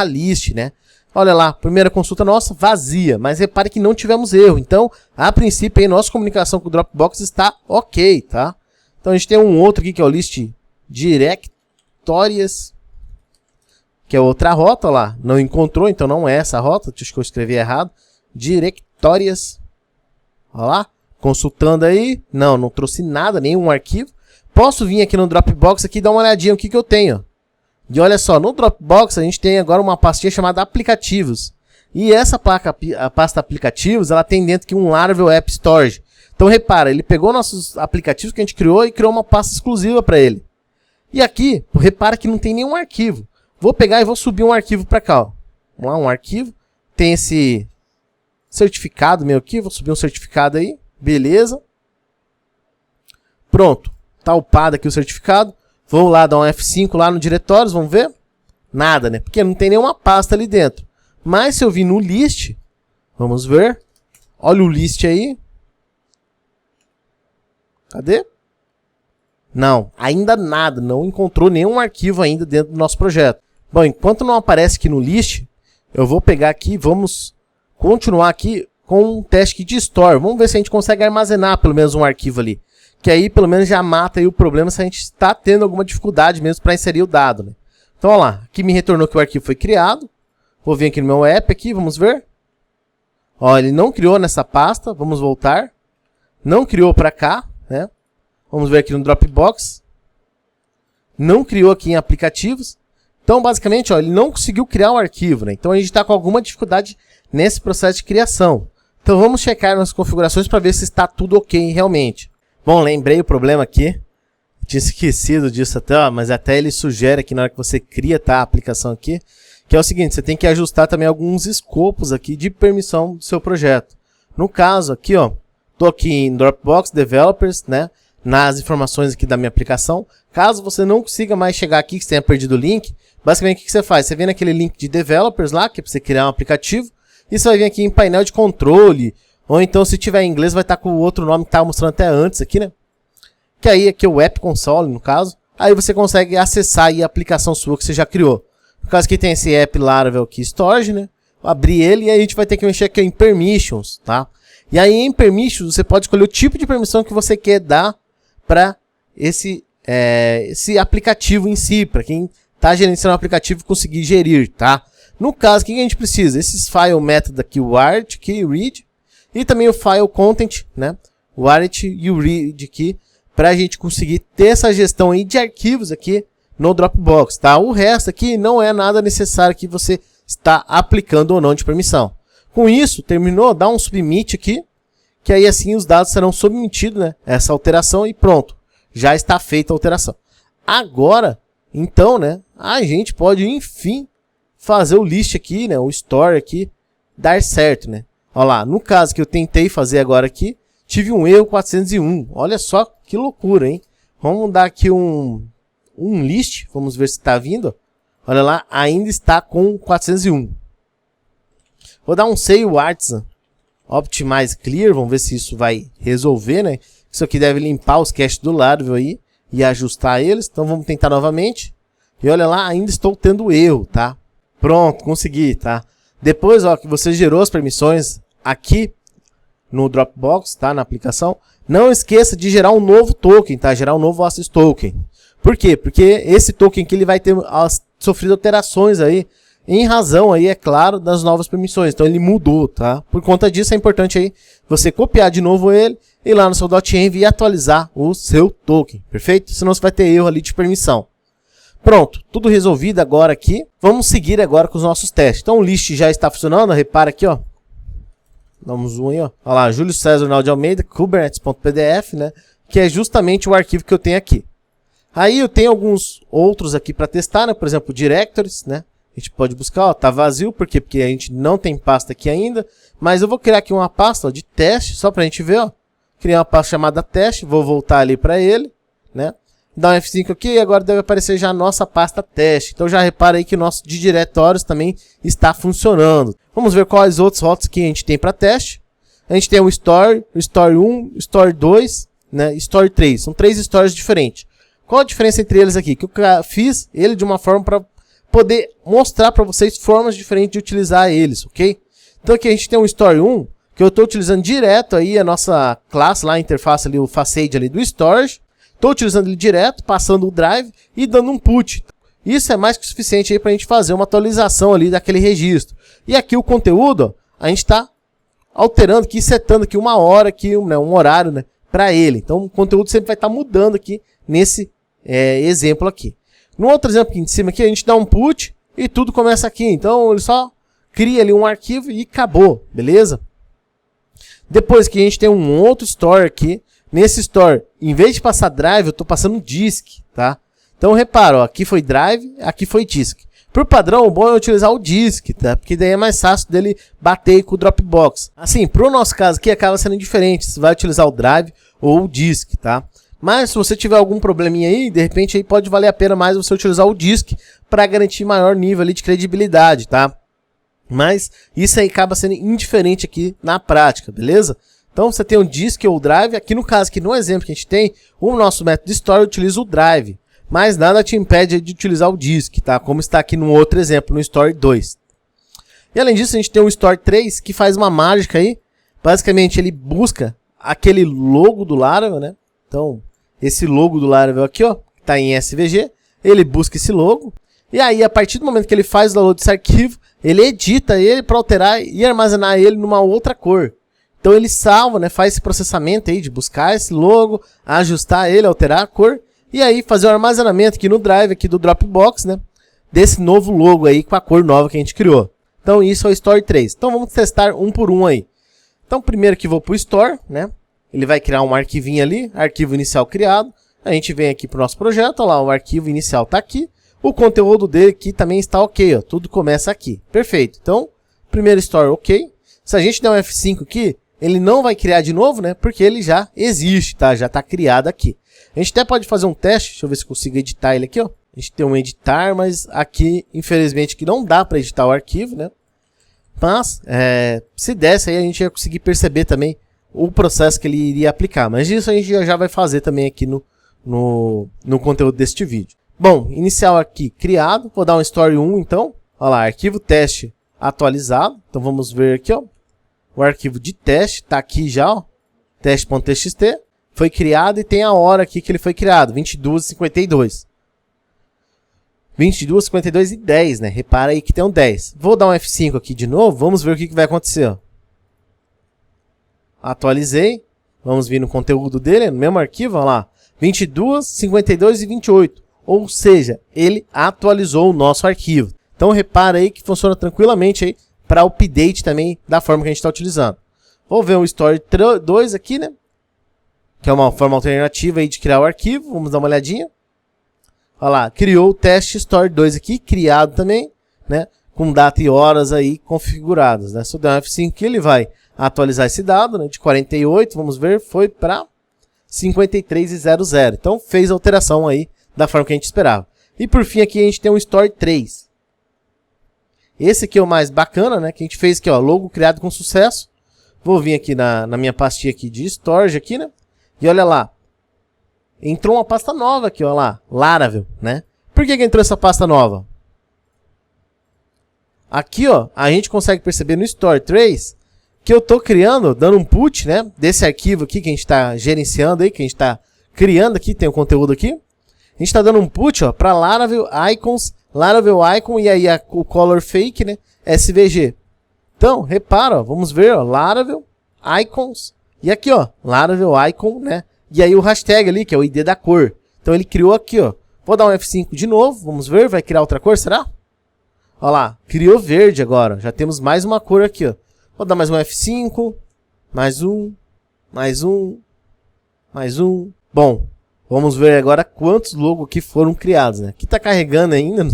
Speaker 1: /list, né? Olha lá, primeira consulta nossa, vazia, mas repare que não tivemos erro. Então, a princípio, aí, nossa comunicação com o Dropbox está ok, tá? Então, a gente tem um outro aqui, que é o list directórias, que é outra rota, olha lá. Não encontrou, então não é essa rota, acho que eu escrevi errado. Directórias, olha lá, consultando aí, não trouxe nada, nenhum arquivo. Posso vir aqui no Dropbox aqui e dar uma olhadinha no que eu tenho, ó. E olha só, no Dropbox a gente tem agora uma pastinha chamada aplicativos. E essa a pasta aplicativos, ela tem dentro aqui um Laravel App Storage. Então repara, ele pegou nossos aplicativos que a gente criou e criou uma pasta exclusiva para ele. E aqui, repara que não tem nenhum arquivo. Vou pegar e vou subir um arquivo para cá, ó. Vamos lá, um arquivo. Tem esse certificado meu aqui, vou subir um certificado aí. Beleza. Pronto, tá upado aqui o certificado. Vou lá dar um F5 lá no diretórios, vamos ver? Nada, né? Porque não tem nenhuma pasta ali dentro. Mas se eu vir no list, vamos ver. Olha o list aí. Cadê? Não, ainda nada. Não encontrou nenhum arquivo ainda dentro do nosso projeto. Bom, enquanto não aparece aqui no list, eu vou pegar aqui, vamos continuar aqui com um teste aqui de store. Vamos ver se a gente consegue armazenar pelo menos um arquivo ali. Que aí pelo menos já mata aí o problema se a gente está tendo alguma dificuldade mesmo para inserir o dado, né? Então, olha lá. Aqui me retornou que o arquivo foi criado. Vou vir aqui no meu app aqui, vamos ver. Ó, ele não criou nessa pasta. Vamos voltar. Não criou para cá, né? Vamos ver aqui no Dropbox. Não criou aqui em aplicativos. Então, basicamente, ó, ele não conseguiu criar um arquivo, né? Então, a gente está com alguma dificuldade nesse processo de criação. Então, vamos checar nas configurações para ver se está tudo ok realmente. Bom, lembrei o problema aqui. Tinha esquecido disso até, ó, mas até ele sugere aqui na hora que você cria, tá, a aplicação aqui, que é o seguinte, você tem que ajustar também alguns escopos aqui de permissão do seu projeto. No caso aqui, ó, tô aqui em Dropbox Developers, né, nas informações aqui da minha aplicação. Caso você não consiga mais chegar aqui, que você tenha perdido o link, basicamente o que você faz? Você vem naquele link de Developers lá, que é para você criar um aplicativo, e você vai vir aqui em painel de controle, ou então se tiver em inglês vai estar com o outro nome que estava mostrando até antes aqui, né? Que aí aqui é o App Console, no caso. Aí você consegue acessar aí a aplicação sua que você já criou. No caso aqui tem esse App Laravel Key Storage, né? Vou abrir ele e aí a gente vai ter que mexer aqui em Permissions, tá? E aí em Permissions você pode escolher o tipo de permissão que você quer dar para esse aplicativo em si, para quem está gerenciando o aplicativo conseguir gerir, tá? No caso, o que a gente precisa? Esses file method aqui, o arch key, read, e também o file content, né? O arch e o read aqui, para a gente conseguir ter essa gestão aí de arquivos aqui no Dropbox, tá? O resto aqui não é nada necessário que você está aplicando ou não de permissão. Com isso, terminou, dá um submit aqui, que aí assim os dados serão submetidos, né? Essa alteração e pronto, já está feita a alteração. Agora, então, né? A gente pode, enfim, fazer o list aqui, né? O store aqui, dar certo, né? Olha lá, no caso que eu tentei fazer agora aqui, tive um erro 401. Olha só que loucura, hein? Vamos dar aqui um list. Vamos ver se está vindo. Olha lá, ainda está com 401. Vou dar um Save Artisan Optimize Clear. Vamos ver se isso vai resolver, né? Isso aqui deve limpar os caches do Laravel aí e ajustar eles. Então vamos tentar novamente. E olha lá, ainda estou tendo erro, tá? Pronto, consegui, tá? Depois, ó, que você gerou as permissões aqui no Dropbox, tá? Na aplicação. Não esqueça de gerar um novo token, tá? Gerar um novo Access Token. Por quê? Porque esse token aqui ele vai ter sofrido alterações aí, em razão aí, é claro, das novas permissões. Então ele mudou, tá? Por conta disso é importante aí você copiar de novo ele e lá no seu .env e atualizar o seu token, perfeito? Senão você vai ter erro ali de permissão. Pronto, tudo resolvido agora aqui. Vamos seguir agora com os nossos testes. Então o list já está funcionando, repara aqui, ó. Dá um zoom aí, ó. Olha lá, Júlio César Nal de Almeida, kubernetes.pdf, né? Que é justamente o arquivo que eu tenho aqui. Aí eu tenho alguns outros aqui para testar, né? Por exemplo, directories, né? A gente pode buscar, ó, tá vazio, por quê? Porque a gente não tem pasta aqui ainda. Mas eu vou criar aqui uma pasta, ó, de teste, só pra gente ver, ó. Criar uma pasta chamada teste, vou voltar ali para ele, né? Dá um F5 aqui e agora deve aparecer já a nossa pasta teste. Então já repara aí que o nosso de diretórios também está funcionando. Vamos ver quais outros rotas que a gente tem para teste. A gente tem o Store 1, Store 2, né, Store 3. São 3 stores diferentes. Qual a diferença entre eles aqui? Que eu fiz ele de uma forma para poder mostrar para vocês formas diferentes de utilizar eles, ok? Então aqui a gente tem o Store 1, que eu estou utilizando direto aí a nossa classe lá, a interface ali, o facade ali do Storage. Estou utilizando ele direto, passando o drive e dando um put. Isso é mais que o suficiente aí para a gente fazer uma atualização ali daquele registro. E aqui o conteúdo, ó, a gente está alterando aqui, setando aqui uma hora, aqui, né, um horário, né, para ele. Então o conteúdo sempre vai estar mudando aqui nesse exemplo aqui. No outro exemplo aqui em cima, aqui, a gente dá um put e tudo começa aqui. Então ele só cria ali um arquivo e acabou, beleza? Depois que a gente tem um outro store aqui. Nesse store, em vez de passar drive, eu estou passando disk, tá? Então, repara, ó, aqui foi drive, aqui foi disk. Por padrão, o bom é utilizar o disk, tá? Porque daí é mais fácil dele bater com o Dropbox. Assim, para o nosso caso aqui, acaba sendo diferente. Você vai utilizar o drive ou o disk, tá? Mas se você tiver algum probleminha aí, de repente aí pode valer a pena mais você utilizar o disk para garantir maior nível ali de credibilidade, tá? Mas isso aí acaba sendo indiferente aqui na prática, beleza? Então você tem o disk ou o drive, aqui no caso, aqui no exemplo que a gente tem, o nosso método store utiliza o drive, mas nada te impede de utilizar o disk, tá? Como está aqui no outro exemplo, no store 2. E além disso, a gente tem o store 3 que faz uma mágica aí, basicamente ele busca aquele logo do Laravel, né? Então, esse logo do Laravel aqui, ó, tá em SVG, ele busca esse logo, e aí a partir do momento que ele faz o download desse arquivo, ele edita ele para alterar e armazenar ele numa outra cor. Então ele salva, né, faz esse processamento aí de buscar esse logo, ajustar ele, alterar a cor, e aí fazer o armazenamento aqui no drive aqui do Dropbox, né, desse novo logo aí com a cor nova que a gente criou. Então isso é o Store 3. Então vamos testar um por um aí. Então primeiro que vou para o Store, né, ele vai criar um arquivinho ali, arquivo inicial criado. A gente vem aqui para o nosso projeto, ó lá, o arquivo inicial está aqui. O conteúdo dele aqui também está ok, ó, tudo começa aqui. Perfeito. Então, primeiro Store ok. Se a gente der um F5 aqui, ele não vai criar de novo, né? Porque ele já existe, tá? Já está criado aqui. A gente até pode fazer um teste. Deixa eu ver se eu consigo editar ele aqui, ó. A gente tem um editar, mas aqui, infelizmente, que não dá para editar o arquivo, né? Mas, se desse aí, a gente ia conseguir perceber também o processo que ele iria aplicar. Mas isso a gente já vai fazer também aqui no conteúdo deste vídeo. Bom, inicial aqui criado. Vou dar um story 1, então. Olha lá, arquivo teste atualizado. Então vamos ver aqui, ó. O arquivo de teste está aqui já, ó, teste.txt, foi criado e tem a hora aqui que ele foi criado, 22h52. 22h52 e 10, né? Repara aí que tem um 10. Vou dar um F5 aqui de novo, vamos ver o que vai acontecer. Ó. Atualizei, vamos vir no conteúdo dele, no mesmo arquivo, olha lá, 22h52 e 28. Ou seja, ele atualizou o nosso arquivo. Então repara aí que funciona tranquilamente aí, para update também da forma que a gente está utilizando. Vou ver o Store 2 aqui, né? Que é uma forma alternativa aí de criar o arquivo. Vamos dar uma olhadinha. Olha lá, criou o teste Store 2 aqui, criado também, né? Com data e horas aí configuradas, né? Se eu der um F5 aqui, ele vai atualizar esse dado, né? De 48, vamos ver, foi para 53,00. Então fez a alteração aí da forma que a gente esperava. E por fim aqui a gente tem o Store 3. Esse aqui é o mais bacana, né? Que a gente fez aqui, ó, logo criado com sucesso. Vou vir aqui na minha pastinha aqui de storage aqui, né? E olha lá. Entrou uma pasta nova aqui, ó lá. Laravel, né? Por que entrou essa pasta nova? Aqui, ó, a gente consegue perceber no Store 3 que eu tô criando, dando um put, né? Desse arquivo aqui que a gente está gerenciando aí, que a gente está criando aqui, tem o conteúdo aqui. A gente está dando um put, ó, para Laravel Icons, Laravel Icon e aí o color fake, né? SVG. Então, repara, ó, vamos ver, ó, Laravel Icons e aqui, ó, Laravel Icon, né? E aí o hashtag ali, que é o ID da cor. Então ele criou aqui, ó. Vou dar um F5 de novo, vamos ver, vai criar outra cor, será? Olha lá, criou verde agora. Já temos mais uma cor aqui, ó. Vou dar mais um F5, mais um, mais um, mais um. Bom, vamos ver agora quantos logos aqui foram criados, né? Aqui tá carregando ainda,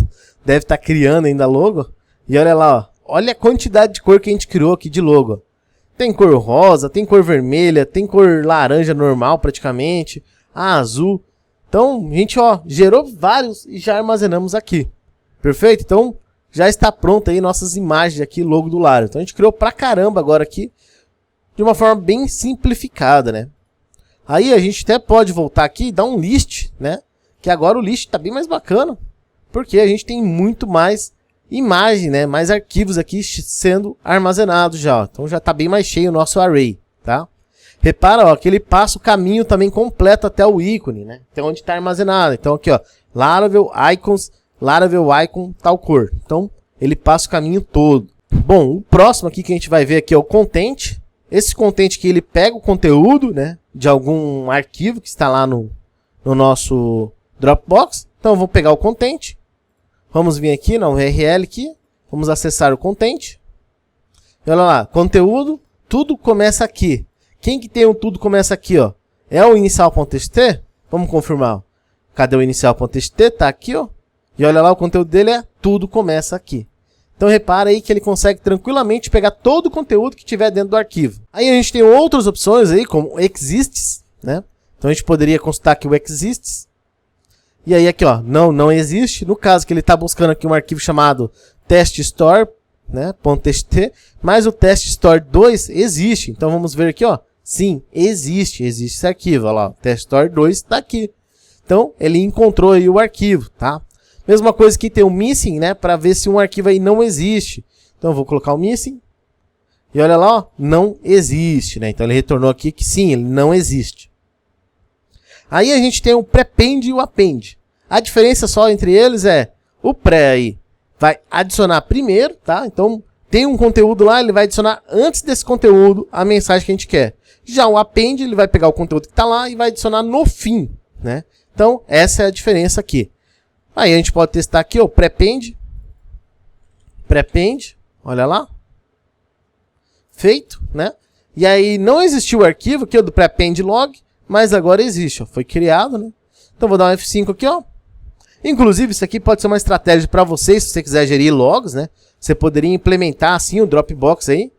Speaker 1: deve estar criando ainda logo. E olha lá, ó. Olha a quantidade de cor que a gente criou aqui de logo. Ó. Tem cor rosa, tem cor vermelha, tem cor laranja normal praticamente, azul. Então, a gente, ó, gerou vários e já armazenamos aqui. Perfeito? Então, já está pronto aí nossas imagens aqui, logo do Laravel. Então, a gente criou pra caramba agora aqui, de uma forma bem simplificada, né? Aí a gente até pode voltar aqui e dar um list, né? Que agora o list está bem mais bacana, porque a gente tem muito mais imagem, né? Mais arquivos aqui sendo armazenados já. Ó. Então já está bem mais cheio o nosso array, tá? Repara, ó, que ele passa o caminho também completo até o ícone, né? Até onde está armazenado. Então aqui, ó, Laravel Icons, Laravel Icon tal cor. Então ele passa o caminho todo. Bom, o próximo aqui que a gente vai ver aqui é o content. Esse content aqui ele pega o conteúdo, né? De algum arquivo que está lá no nosso Dropbox. Então eu vou pegar o content. Vamos vir aqui na URL aqui. Vamos acessar o content. E olha lá, conteúdo, tudo começa aqui. Quem que tem o tudo começa aqui, ó? É o inicial.txt? Vamos confirmar. Ó. Cadê o inicial.txt? Tá aqui, ó. E olha lá, o conteúdo dele é tudo começa aqui. Então repara aí que ele consegue tranquilamente pegar todo o conteúdo que tiver dentro do arquivo. Aí a gente tem outras opções aí, como exists, né? Então a gente poderia consultar aqui o exists. E aí aqui, ó, não existe. No caso que ele está buscando aqui um arquivo chamado teststore, né, .txt, mas o teststore2 existe. Então vamos ver aqui, ó. Sim, existe esse arquivo, ó lá, o teststore2 está aqui. Então ele encontrou aí o arquivo, tá? Mesma coisa que tem o missing, né, para ver se um arquivo aí não existe. Então eu vou colocar o missing. E olha lá, ó, não existe, né? Então ele retornou aqui que sim, ele não existe. Aí a gente tem o prepend e o append. A diferença só entre eles é o pré aí vai adicionar primeiro, tá? Então tem um conteúdo lá, ele vai adicionar antes desse conteúdo a mensagem que a gente quer. Já o append, ele vai pegar o conteúdo que está lá e vai adicionar no fim, né? Então essa é a diferença aqui. Aí a gente pode testar aqui o prepend, olha lá, feito, né? E aí não existiu o arquivo aqui, o do prepend log, mas agora existe, ó, foi criado, né? Então vou dar um F5 aqui, ó. Inclusive isso aqui pode ser uma estratégia para vocês, se você quiser gerir logs, né? Você poderia implementar assim o Dropbox aí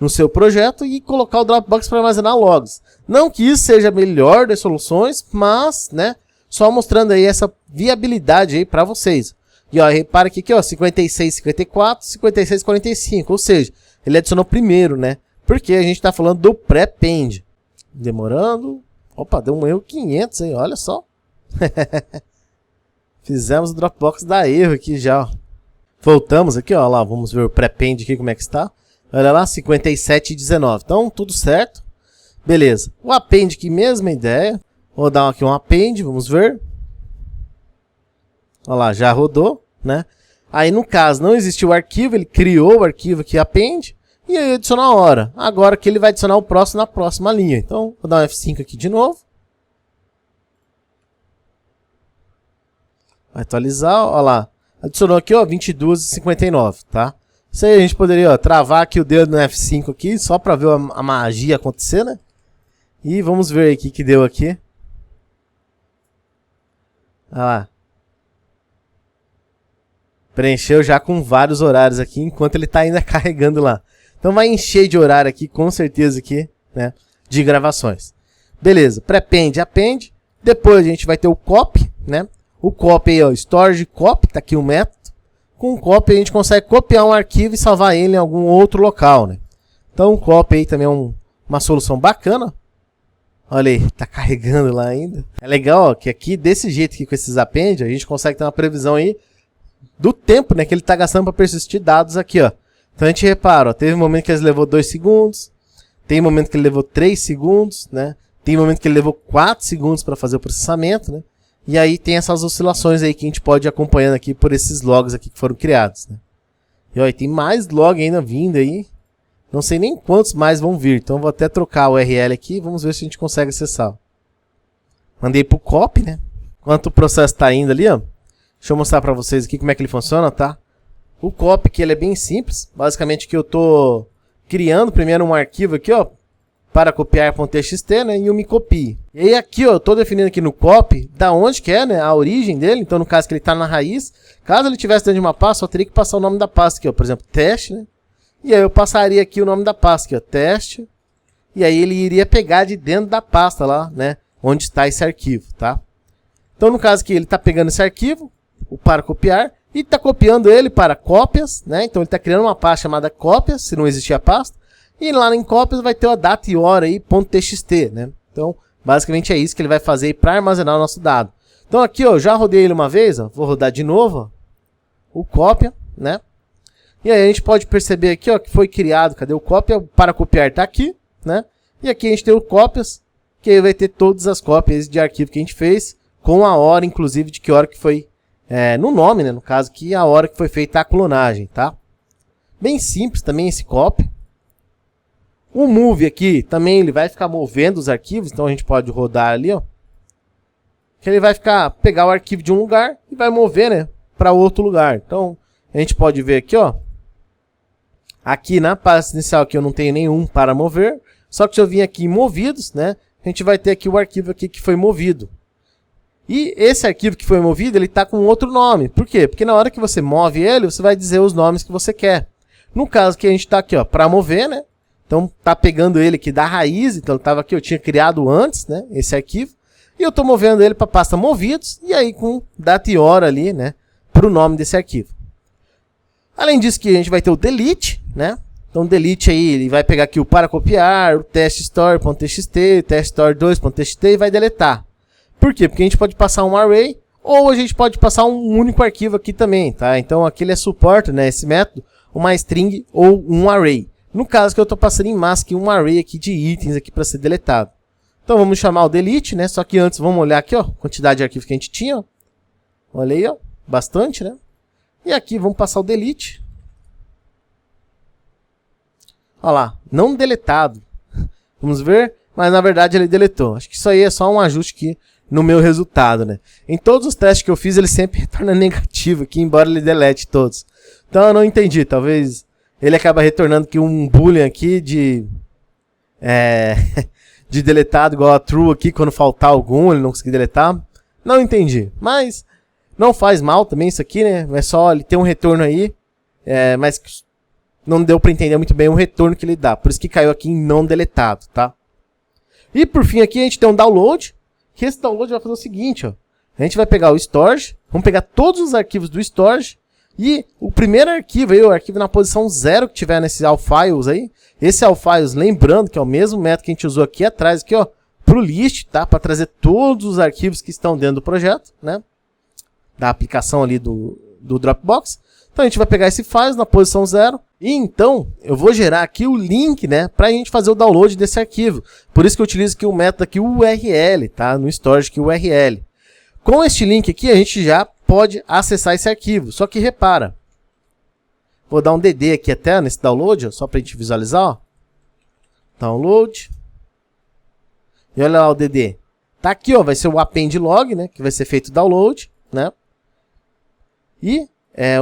Speaker 1: no seu projeto e colocar o Dropbox para armazenar logs. Não que isso seja a melhor das soluções, mas, né, só mostrando aí essa viabilidade aí para vocês. E ó, repara aqui, ó, 5654, 5645, ou seja, ele adicionou primeiro, né? Porque a gente está falando do prepend. Demorando. Opa, deu um erro 500 aí, olha só. Fizemos o Dropbox dar erro aqui já, ó. Voltamos aqui, ó, lá, vamos ver o prepend aqui como é que está. Olha lá, 57,19. Então, tudo certo. Beleza. O append aqui, mesma ideia. Vou dar aqui um append, vamos ver. Olha lá, já rodou, né? Aí, no caso, não existiu o arquivo, ele criou o arquivo aqui, append, e aí adicionou a hora. Agora que ele vai adicionar o próximo na próxima linha. Então, vou dar um F5 aqui de novo. Vai atualizar, ó lá. Adicionou aqui, ó, 22,59, tá? Isso aí a gente poderia, ó, travar aqui o dedo no F5 aqui, só para ver a magia acontecer, né? E vamos ver aí o que deu aqui. Olha lá. Preencheu já com vários horários aqui, enquanto ele está ainda carregando lá. Então vai encher de horário aqui, com certeza aqui, né? De gravações. Beleza, prepend, append. Depois a gente vai ter o copy, né? O copy aí, ó, storage copy, tá aqui o método. Com o copy a gente consegue copiar um arquivo e salvar ele em algum outro local, né? Então o copy aí também é uma solução bacana. Olha aí, tá carregando lá ainda. É legal, ó, que aqui desse jeito aqui com esses append, a gente consegue ter uma previsão aí do tempo, né, que ele tá gastando para persistir dados aqui, ó. Então a gente repara, ó, teve um momento que ele levou 2 segundos, tem um momento que ele levou 3 segundos, né? Tem um momento que ele levou 4 segundos para fazer o processamento, né? E aí tem essas oscilações aí que a gente pode ir acompanhando aqui por esses logs aqui que foram criados, né? E ó, tem mais log ainda vindo aí. Não sei nem quantos mais vão vir. Então vou até trocar o URL aqui. Vamos ver se a gente consegue acessar. Mandei pro copy, né? Enquanto o processo tá indo ali, ó. Deixa eu mostrar para vocês aqui como é que ele funciona, tá? O copy que ele é bem simples. Basicamente que eu tô criando primeiro um arquivo aqui, ó, para copiar.txt, né, e eu me copie. E aí aqui, ó, eu tô definindo aqui no copy da onde que é, né, a origem dele. Então no caso que ele tá na raiz, caso ele tivesse dentro de uma pasta, só teria que passar o nome da pasta aqui, ó, por exemplo, teste, né? E aí eu passaria aqui o nome da pasta aqui, ó, teste. E aí ele iria pegar de dentro da pasta lá, né, onde está esse arquivo, tá? Então no caso aqui ele tá pegando esse arquivo, o para copiar, e está copiando ele para cópias, né? Então ele está criando uma pasta chamada cópias, se não existir a pasta. E lá em cópias vai ter a data e hora aí, .txt, né? Então, basicamente é isso que ele vai fazer para armazenar o nosso dado. Então aqui, ó, já rodei ele uma vez, ó, vou rodar de novo, ó, o cópia, né? E aí a gente pode perceber aqui, ó, que foi criado, cadê o cópia? Para copiar tá aqui, né? E aqui a gente tem o cópias, que aí vai ter todas as cópias de arquivo que a gente fez, com a hora, inclusive, de que hora que foi, no nome, né? No caso aqui, a hora que foi feita a clonagem, tá? Bem simples também esse copy. O move aqui, também ele vai ficar movendo os arquivos, então a gente pode rodar ali, ó. Que ele vai pegar o arquivo de um lugar e vai mover, né, para outro lugar. Então, a gente pode ver aqui, ó. Aqui na pasta inicial aqui eu não tenho nenhum para mover, só que se eu vim aqui em movidos, né, a gente vai ter aqui o arquivo aqui que foi movido. E esse arquivo que foi movido, ele está com outro nome. Por quê? Porque na hora que você move ele, você vai dizer os nomes que você quer. No caso que a gente está aqui, ó, para mover, né? Então tá pegando ele aqui da raiz, então estava aqui, eu tinha criado antes, né, esse arquivo. E eu estou movendo ele para a pasta movidos, e aí com data e hora ali, né, para o nome desse arquivo. Além disso que a gente vai ter o delete, né? Então delete aí, ele vai pegar aqui o para copiar, o teststore.txt, teststore2.txt e vai deletar. Por quê? Porque a gente pode passar um array, ou a gente pode passar um único arquivo aqui também, tá? Então aqui ele suporta, né, esse método, uma string ou um array. No caso que eu estou passando em massa aqui um array aqui de itens aqui para ser deletado. Então vamos chamar o delete, né? Só que antes vamos olhar aqui, ó, quantidade de arquivos que a gente tinha, ó. Olha aí, ó, bastante, né? E aqui vamos passar o delete. Olha lá, não deletado. Vamos ver, mas na verdade ele deletou. Acho que isso aí é só um ajuste aqui no meu resultado, né? Em todos os testes que eu fiz, ele sempre retorna negativo aqui, embora ele delete todos. Então eu não entendi, talvez ele acaba retornando aqui um boolean aqui de de deletado igual a true aqui, quando faltar algum, ele não conseguir deletar. Não entendi, mas não faz mal também isso aqui, né? É só ele ter um retorno aí, mas não deu para entender muito bem o retorno que ele dá. Por isso que caiu aqui em não deletado, tá? E por fim aqui a gente tem um download, que esse download vai fazer o seguinte, ó. A gente vai pegar o storage, vamos pegar todos os arquivos do storage, e o primeiro arquivo aí, o arquivo na posição 0 que tiver nesses all files aí, esse all files, lembrando que é o mesmo método que a gente usou aqui atrás, aqui ó, pro list, tá? Para trazer todos os arquivos que estão dentro do projeto, né? Da aplicação ali do Dropbox. Então a gente vai pegar esse files na posição 0 e então eu vou gerar aqui o link, né, para a gente fazer o download desse arquivo. Por isso que eu utilizo aqui o método aqui URL, tá? No storage aqui URL. Com este link aqui a gente já pode acessar esse arquivo. Só que repara, vou dar um DD aqui até nesse download, ó, só para a gente visualizar, ó. Download. E olha lá o DD. Tá aqui, ó, vai ser o append log, né, que vai ser feito o download, né? E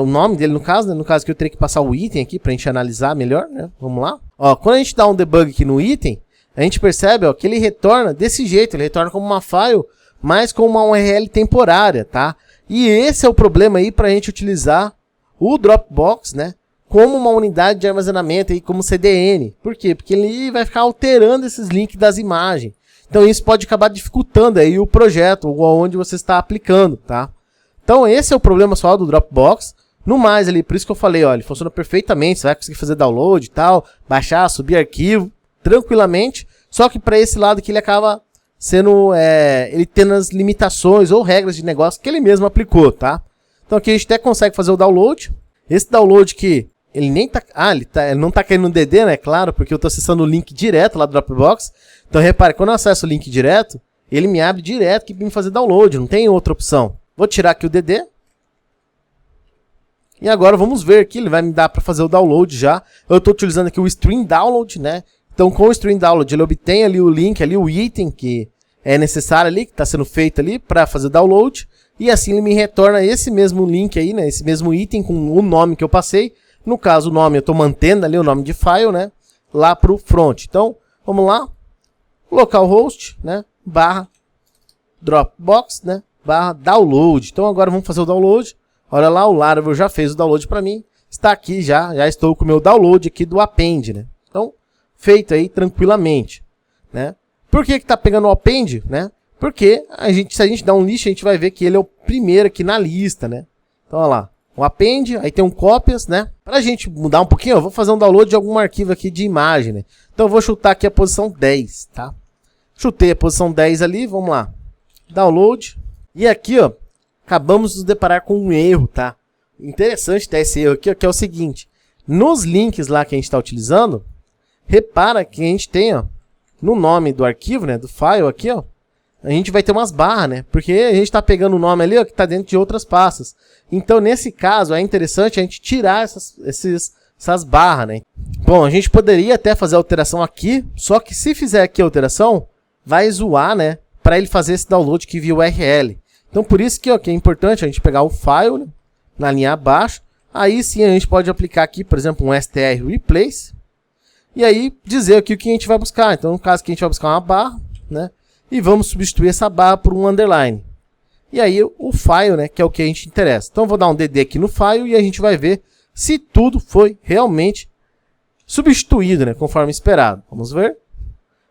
Speaker 1: o nome dele no caso, né? No caso que eu teria que passar o item aqui para a gente analisar melhor, né? Vamos lá. Ó, quando a gente dá um debug aqui no item, a gente percebe, ó, que ele retorna desse jeito, ele retorna como uma file, mas com uma URL temporária, tá? E esse é o problema aí para a gente utilizar o Dropbox, né, como uma unidade de armazenamento aí, como CDN. Por quê? Porque ele vai ficar alterando esses links das imagens. Então isso pode acabar dificultando aí o projeto ou onde você está aplicando, tá? Então esse é o problema só do Dropbox. No mais ali, por isso que eu falei, ó, ele funciona perfeitamente, você vai conseguir fazer download e tal, baixar, subir arquivo tranquilamente, só que para esse lado aqui ele acaba sendo, ele tendo as limitações ou regras de negócio que ele mesmo aplicou, tá? Então aqui a gente até consegue fazer o download. Esse download que ele nem tá, ele não tá caindo no DD, né, claro, porque eu tô acessando o link direto lá do Dropbox. Então repare, quando eu acesso o link direto, ele me abre direto aqui para me fazer download, não tem outra opção. Vou tirar aqui o DD. E agora vamos ver aqui, ele vai me dar para fazer o download já. Eu estou utilizando aqui o Stream Download, né? Então com o Stream Download ele obtém ali o link, ali o item que é necessário ali, que está sendo feito ali para fazer o download. E assim ele me retorna esse mesmo link aí, né? Esse mesmo item com o nome que eu passei. No caso o nome eu estou mantendo ali o nome de file, né? Lá para o front. Então vamos lá. Localhost, né? / Dropbox, né? / download. Então agora vamos fazer o download. Olha lá, o Laravel já fez o download para mim. Está aqui já estou com o meu download aqui do append, né? Então, feito aí tranquilamente, né? Por que está pegando o append, né? Porque se a gente dá um list, a gente vai ver que ele é o primeiro aqui na lista, né? Então, olha lá, o append, aí tem um cópias, né? Para a gente mudar um pouquinho, eu vou fazer um download de algum arquivo aqui de imagem, né? Então, eu vou chutar aqui a posição 10, tá? Chutei a posição 10 ali, vamos lá. Download. E aqui, ó, acabamos de nos deparar com um erro, tá? Interessante ter esse erro aqui, ó, que é o seguinte. Nos links lá que a gente está utilizando, repara que a gente tem, ó, no nome do arquivo, né, do file aqui, ó, a gente vai ter umas barras, né? Porque a gente está pegando o nome ali, ó, que está dentro de outras pastas. Então, nesse caso, é interessante a gente tirar essas barras, né? Bom, a gente poderia até fazer a alteração aqui, só que se fizer aqui a alteração, vai zoar, né? Para ele fazer esse download que via URL. Então, por isso que, ó, que é importante a gente pegar o file, né, na linha abaixo. Aí sim a gente pode aplicar aqui, por exemplo, um str replace. E aí dizer aqui o que a gente vai buscar. Então, no caso que a gente vai buscar uma barra, né? E vamos substituir essa barra por um underline. E aí o file, né, que é o que a gente interessa. Então, eu vou dar um DD aqui no file e a gente vai ver se tudo foi realmente substituído, né, conforme esperado. Vamos ver.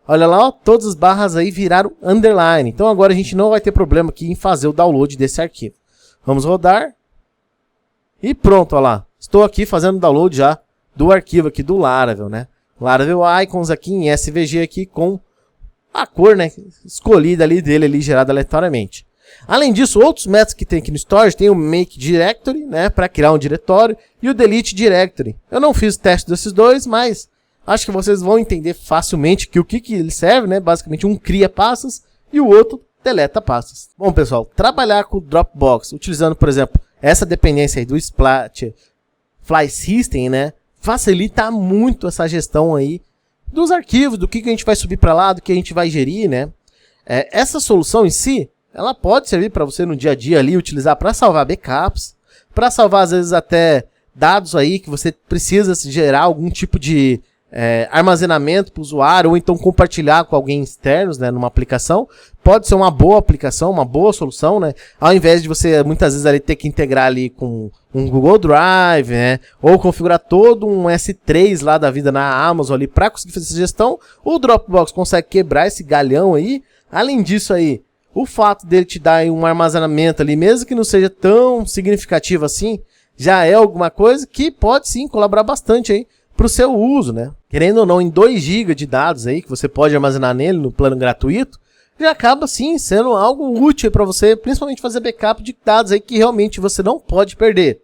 Speaker 1: olha lá, ó, todas as barras aí viraram underline. Então agora a gente não vai ter problema aqui em fazer o download desse arquivo. Vamos rodar. E pronto, olha lá. Estou aqui fazendo o download já do arquivo aqui do Laravel, né? Laravel Icons aqui em SVG aqui com a cor, né, escolhida ali dele, ali, gerada aleatoriamente. Além disso, outros métodos que tem aqui no Storage, tem o Make Directory, né, para criar um diretório, e o Delete Directory. Eu não fiz o teste desses dois, mas acho que vocês vão entender facilmente que o que ele serve, né, basicamente um cria pastas e o outro deleta pastas. Bom, pessoal, trabalhar com o Dropbox, utilizando, por exemplo, essa dependência aí do Splat Fly System, né, facilita muito essa gestão aí dos arquivos, do que a gente vai subir para lá, do que a gente vai gerir, né? Essa solução em si, ela pode servir para você no dia a dia ali, utilizar para salvar backups, para salvar às vezes até dados aí que você precisa gerar algum tipo de armazenamento para o usuário, ou então compartilhar com alguém externos, né, numa aplicação. Pode ser uma boa aplicação, uma boa solução, né? Ao invés de você muitas vezes ali ter que integrar ali com um Google Drive, né, ou configurar todo um S3 lá da vida na Amazon ali para conseguir fazer essa gestão, o Dropbox consegue quebrar esse galhão aí. Além disso aí, o fato dele te dar um armazenamento ali, mesmo que não seja tão significativo assim, já é alguma coisa que pode sim colaborar bastante aí para o seu uso, né? Querendo ou não, em 2 GB de dados aí que você pode armazenar nele no plano gratuito, já acaba sim sendo algo útil para você, principalmente fazer backup de dados aí que realmente você não pode perder.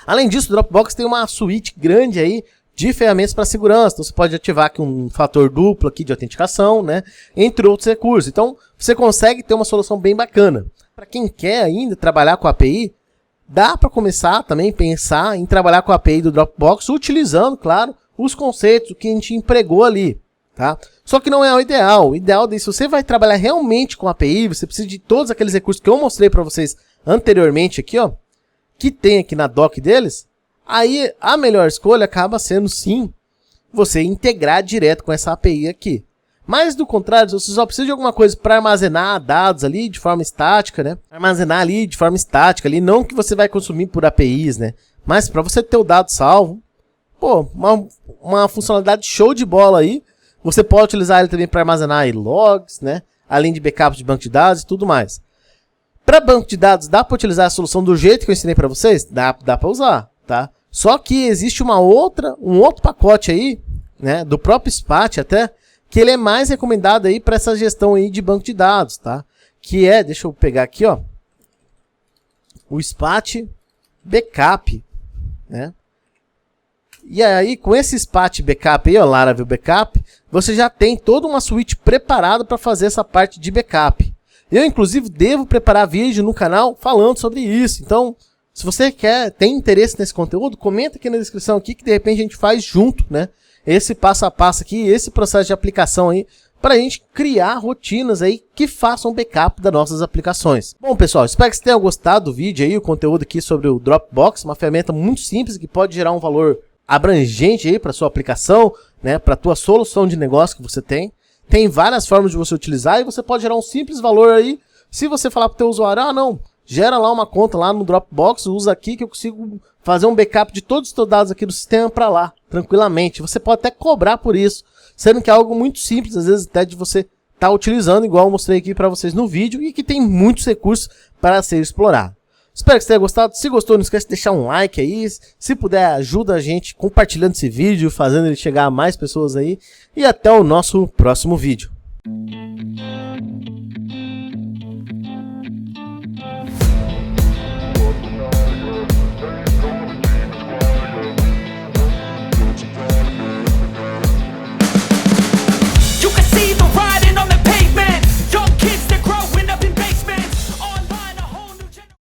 Speaker 1: Além disso, o Dropbox tem uma suíte grande aí de ferramentas para segurança. Então você pode ativar aqui um fator duplo aqui de autenticação, né? Entre outros recursos. Então você consegue ter uma solução bem bacana. Para quem quer ainda trabalhar com a API, dá para começar também a pensar em trabalhar com a API do Dropbox, utilizando, claro, os conceitos que a gente empregou ali, tá? Só que não é o ideal. O ideal é se você vai trabalhar realmente com a API, você precisa de todos aqueles recursos que eu mostrei para vocês anteriormente aqui, ó, que tem aqui na doc deles. Aí a melhor escolha acaba sendo sim você integrar direto com essa API aqui. Mas do contrário, se você só precisa de alguma coisa para armazenar dados ali de forma estática, né? Armazenar ali de forma estática ali, não que você vai consumir por APIs, né? Mas para você ter o dado salvo, pô, uma funcionalidade show de bola aí. Você pode utilizar ele também para armazenar aí logs, né? Além de backups de banco de dados e tudo mais. Para banco de dados, dá para utilizar a solução do jeito que eu ensinei para vocês? Dá para usar, tá? Só que existe um outro pacote aí, né? Do próprio Splat até, que ele é mais recomendado aí para essa gestão aí de banco de dados, tá? Que é, deixa eu pegar aqui, ó, o Splat Backup, né? E aí, com esse Splat Backup aí, ó, Laravel Backup, você já tem toda uma suíte preparada para fazer essa parte de backup. Eu, inclusive, devo preparar vídeo no canal falando sobre isso. Então, se você tem interesse nesse conteúdo, comenta aqui na descrição aqui que de repente a gente faz junto, né? Esse passo a passo aqui, esse processo de aplicação aí, para a gente criar rotinas aí que façam backup das nossas aplicações. Bom, pessoal, espero que vocês tenham gostado do vídeo aí, o conteúdo aqui sobre o Dropbox, uma ferramenta muito simples que pode gerar um valor abrangente aí para sua aplicação, né? Para a tua solução de negócio que você tem. Tem várias formas de você utilizar e você pode gerar um simples valor aí. Se você falar para o teu usuário, ah não, gera lá uma conta lá no Dropbox, usa aqui que eu consigo fazer um backup de todos os teus dados aqui do sistema para lá, tranquilamente. Você pode até cobrar por isso, sendo que é algo muito simples, às vezes até de você estar utilizando, igual eu mostrei aqui para vocês no vídeo, e que tem muitos recursos para ser explorado. Espero que você tenha gostado. Se gostou, não esquece de deixar um like aí. Se puder, ajuda a gente compartilhando esse vídeo, fazendo ele chegar a mais pessoas aí. E até o nosso próximo vídeo.